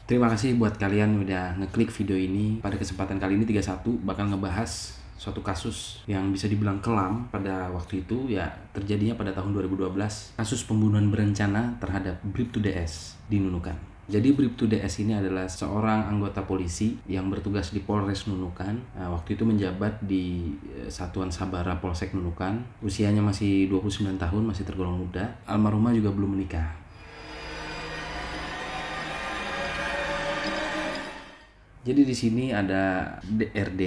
Terima kasih buat kalian udah ngeklik video ini. Pada kesempatan kali ini 31 bakal ngebahas suatu kasus yang bisa dibilang kelam pada waktu itu, ya terjadinya pada tahun 2012. Kasus pembunuhan berencana terhadap Bribtu DS di Nunukan. Jadi Bribtu DS ini adalah seorang anggota polisi yang bertugas di Polres Nunukan. Waktu itu menjabat di Satuan Sabara Polsek Nunukan. Usianya masih 29 tahun, masih tergolong muda. Almarhumah juga belum menikah. Jadi di sini ada RD.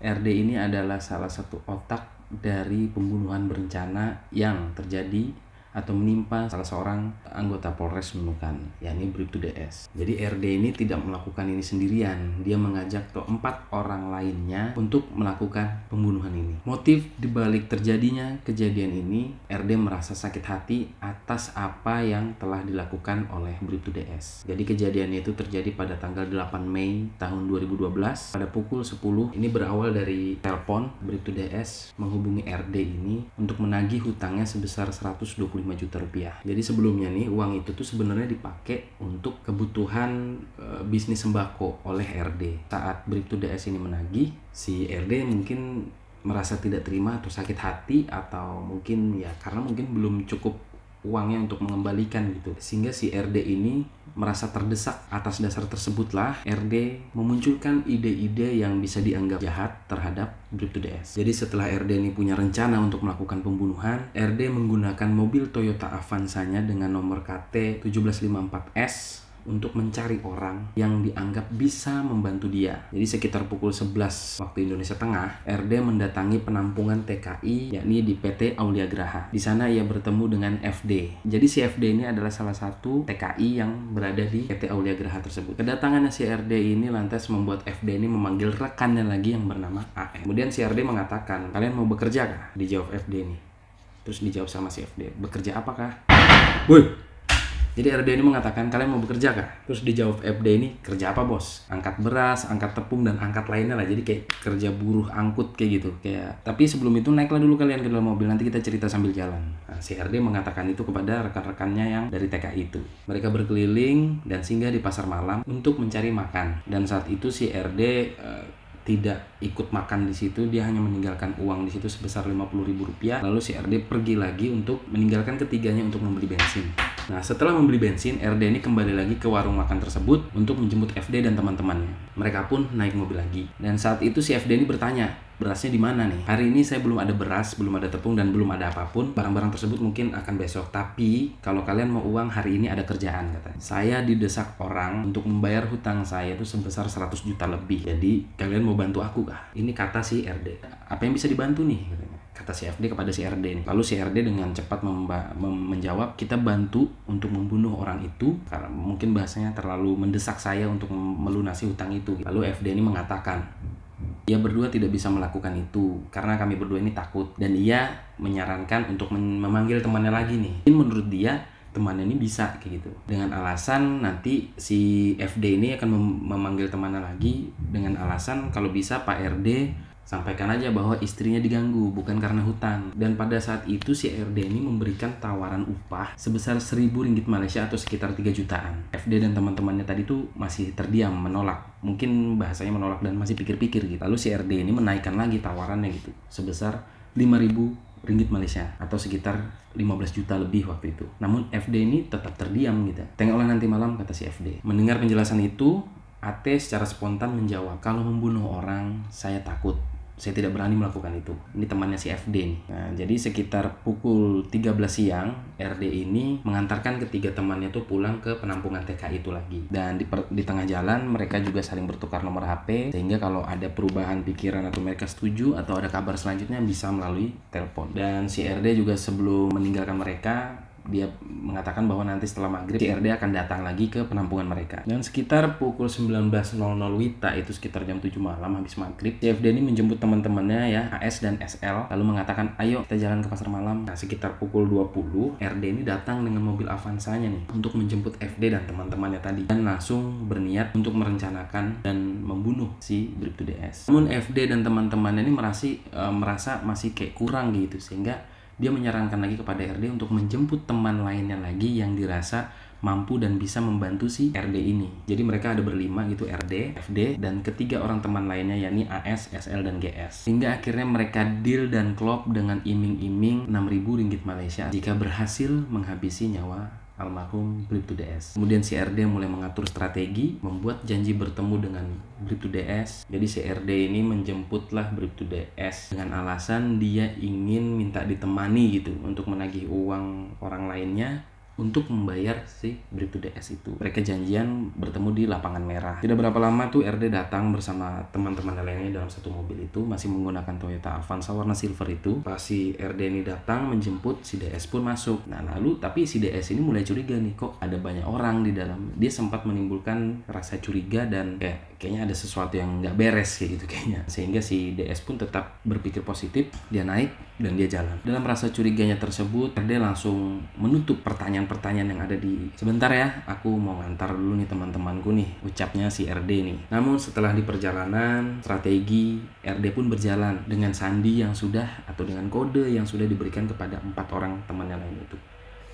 RD ini adalah salah satu otak dari pembunuhan berencana yang terjadi atau menimpa salah seorang anggota Polres Nunukan, yakni Bribtu DS. Jadi RD ini tidak melakukan ini sendirian, dia mengajak 4 orang lainnya untuk melakukan pembunuhan ini. Motif dibalik terjadinya kejadian ini, RD merasa sakit hati atas apa yang telah dilakukan oleh Bribtu DS. Jadi kejadiannya itu terjadi pada tanggal 8 Mei tahun 2012 pada pukul 10. Ini berawal dari telepon Bribtu DS menghubungi RD ini untuk menagih hutangnya sebesar 125 juta rupiah. Jadi sebelumnya nih uang itu tuh sebenarnya dipakai untuk kebutuhan bisnis sembako oleh RD. Saat Bribtu DS ini menagih, si RD mungkin merasa tidak terima atau sakit hati, atau mungkin ya karena mungkin belum cukup uangnya untuk mengembalikan gitu, sehingga si RD ini merasa terdesak. Atas dasar tersebutlah RD memunculkan ide-ide yang bisa dianggap jahat terhadap Bribtu DS. Jadi setelah RD ini punya rencana untuk melakukan pembunuhan, RD menggunakan mobil Toyota Avanza-nya dengan nomor KT 1754S untuk mencari orang yang dianggap bisa membantu dia. Jadi sekitar pukul 11 waktu Indonesia Tengah, RD mendatangi penampungan TKI, yakni di PT Aulia Graha. Di sana ia bertemu dengan FD. Jadi si FD ini adalah salah satu TKI yang berada di PT Aulia Graha tersebut. Kedatangannya si RD ini lantas membuat FD ini memanggil rekannya lagi yang bernama AM. Kemudian si RD mengatakan, "Kalian mau bekerja kah?" Dijawab FD ini. Terus dijawab sama si FD, "Bekerja apakah?" Woi! Jadi RD ini mengatakan, "Kalian mau bekerja kah?" Terus dijawab FD ini, "Kerja apa bos?" "Angkat beras, angkat tepung, dan angkat lainnya lah." Jadi kayak kerja buruh angkut kayak gitu. Tapi sebelum itu naiklah dulu kalian ke dalam mobil, nanti kita cerita sambil jalan. Nah, si RD mengatakan itu kepada rekan-rekannya yang dari TKI itu. Mereka berkeliling dan singgah di pasar malam untuk mencari makan. Dan saat itu si RD tidak ikut makan di situ, dia hanya meninggalkan uang di situ sebesar Rp50.000. Lalu si RD pergi lagi untuk meninggalkan ketiganya untuk membeli bensin. Nah, setelah membeli bensin, RD ini kembali lagi ke warung makan tersebut untuk menjemput FD dan teman-temannya. Mereka pun naik mobil lagi. Dan saat itu si FD ini bertanya, "Berasnya di mana nih? Hari ini saya belum ada beras, belum ada tepung, dan belum ada apapun. Barang-barang tersebut mungkin akan besok. Tapi kalau kalian mau uang, hari ini ada kerjaan," katanya. "Saya didesak orang untuk membayar hutang saya itu sebesar 100 juta lebih. Jadi kalian mau bantu aku kah?" Ini kata si RD. "Apa yang bisa dibantu nih?" katanya. Kata si FD kepada si RD nih. Lalu si RD dengan cepat menjawab, "Kita bantu untuk membunuh orang itu karena mungkin bahasanya terlalu mendesak saya untuk melunasi hutang itu." Lalu FD ini mengatakan, "Ia berdua tidak bisa melakukan itu karena kami berdua ini takut." Dan ia menyarankan untuk memanggil temannya lagi nih. Menurut dia temannya ini bisa kayak gitu. Dengan alasan nanti si FD ini akan memanggil temannya lagi dengan alasan kalau bisa Pak RD sampaikan aja bahwa istrinya diganggu, bukan karena hutang. Dan pada saat itu si RD ini memberikan tawaran upah sebesar Rp1.000 Malaysia atau sekitar 3 jutaan. FD dan teman-temannya tadi tuh masih terdiam, menolak. Mungkin bahasanya menolak dan masih pikir-pikir gitu. Lalu si RD ini menaikkan lagi tawarannya gitu, sebesar Rp5.000 Malaysia atau sekitar 15 juta lebih waktu itu. Namun FD ini tetap terdiam gitu. "Tengoklah nanti malam," kata si FD. Mendengar penjelasan itu, AT secara spontan menjawab, "Kalau membunuh orang, saya takut. Saya tidak berani melakukan itu." Ini temannya si FD nih. Nah, jadi sekitar pukul 13 siang, RD ini mengantarkan ketiga temannya tuh pulang ke penampungan TKI itu lagi. Dan di tengah jalan mereka juga saling bertukar nomor HP, sehingga kalau ada perubahan pikiran atau mereka setuju atau ada kabar selanjutnya bisa melalui telepon. Dan si RD juga sebelum meninggalkan mereka, dia mengatakan bahwa nanti setelah maghrib si RD akan datang lagi ke penampungan mereka. Dan sekitar pukul 19.00 WITA, itu sekitar jam 7 malam habis maghrib, si FD ini menjemput teman-temannya ya, AS dan SL, lalu mengatakan, "Ayo kita jalan ke pasar malam." Nah, sekitar pukul 20 RD ini datang dengan mobil Avanza-nya nih untuk menjemput FD dan teman-temannya tadi, dan langsung berniat untuk merencanakan dan membunuh si Bribtu DS. Namun FD dan teman-temannya ini merasa masih kayak kurang gitu, sehingga dia menyarankan lagi kepada RD untuk menjemput teman lainnya lagi yang dirasa mampu dan bisa membantu si RD ini. Jadi mereka ada berlima gitu, RD, FD, dan ketiga orang teman lainnya yakni AS, SL, dan GS. Hingga akhirnya mereka deal dan klop dengan iming-iming 6.000 ringgit Malaysia jika berhasil menghabisi nyawa almarhum Bribtu DS. Kemudian si RD mulai mengatur strategi, membuat janji bertemu dengan Bribtu DS. Jadi si RD ini menjemputlah Bribtu DS dengan alasan dia ingin minta ditemani gitu untuk menagih uang orang lainnya untuk membayar si Bribtu DS itu. Mereka janjian bertemu di lapangan merah. Tidak berapa lama tuh RD datang bersama teman-teman lainnya dalam satu mobil itu, masih menggunakan Toyota Avanza warna silver itu. Pas si RD ini datang menjemput, si DS pun masuk. Nah lalu tapi si DS ini mulai curiga nih, kok ada banyak orang di dalam. Dia sempat menimbulkan rasa curiga dan kayaknya ada sesuatu yang nggak beres kayak gitu kayaknya. Sehingga si DS pun tetap berpikir positif, dia naik dan dia jalan. Dalam rasa curiganya tersebut, RD langsung menutup pertanyaan-pertanyaan yang ada di sebentar ya, aku mau ngantar dulu nih teman-temanku nih, ucapnya si RD nih. Namun setelah di perjalanan, strategi RD pun berjalan dengan sandi yang sudah atau dengan kode yang sudah diberikan kepada 4 orang temannya lain itu.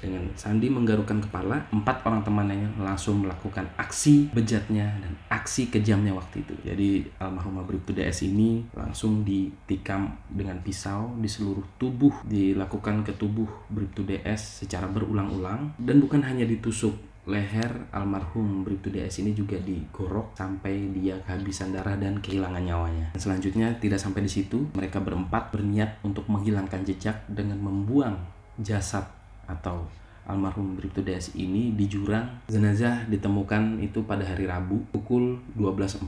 Dengan sandi menggarukkan kepala, 4 orang temannya langsung melakukan aksi bejatnya dan aksi kejamnya waktu itu. Jadi almarhum Bribtu DS ini langsung ditikam dengan pisau di seluruh tubuh, dilakukan ke tubuh Bribtu DS secara berulang-ulang, dan bukan hanya ditusuk leher almarhum Bribtu DS ini juga digorok sampai dia kehabisan darah dan kehilangan nyawanya. Dan selanjutnya tidak sampai di situ, mereka berempat berniat untuk menghilangkan jejak dengan membuang jasad atau almarhum Bribtu DS ini di jurang. Jenazah ditemukan itu pada hari Rabu pukul 12.40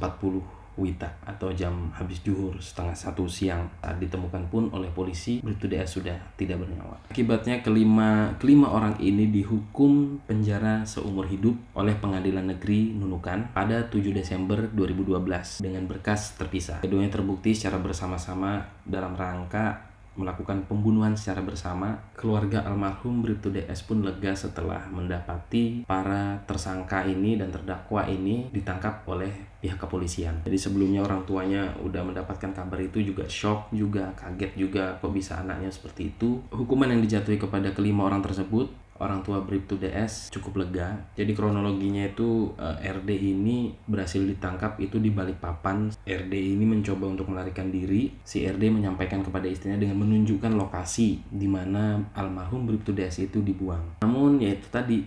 WITA atau jam habis zuhur 12:30 siang. Saat ditemukan pun oleh polisi, Bribtu DS sudah tidak bernyawa. Akibatnya kelima orang ini dihukum penjara seumur hidup oleh Pengadilan Negeri Nunukan pada 7 Desember 2012 dengan berkas terpisah. Keduanya terbukti secara bersama-sama dalam rangka melakukan pembunuhan secara bersama. Keluarga almarhum Bribtu DS pun lega setelah mendapati para tersangka ini dan terdakwa ini ditangkap oleh pihak kepolisian. Jadi sebelumnya orang tuanya udah mendapatkan kabar itu juga shock juga, kaget juga, kok bisa anaknya seperti itu. Hukuman yang dijatuhi kepada kelima orang tersebut, orang tua Bribtu DS cukup lega. Jadi kronologinya itu RD ini berhasil ditangkap itu di Balikpapan. RD ini mencoba untuk melarikan diri. Si RD menyampaikan kepada istrinya dengan menunjukkan lokasi di mana almarhum Bribtu DS itu dibuang. Namun yaitu tadi,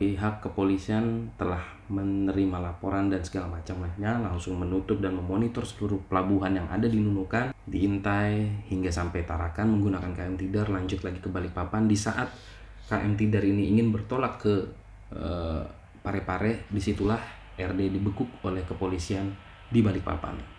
pihak kepolisian telah menerima laporan dan segala macam lainnya, langsung menutup dan memonitor seluruh pelabuhan yang ada di Nunukan, diintai hingga sampai Tarakan menggunakan KM Tidar, lanjut lagi ke Balikpapan. Di saat KM Tidar ini ingin bertolak ke Parepare, disitulah RD dibekuk oleh kepolisian di Balikpapan.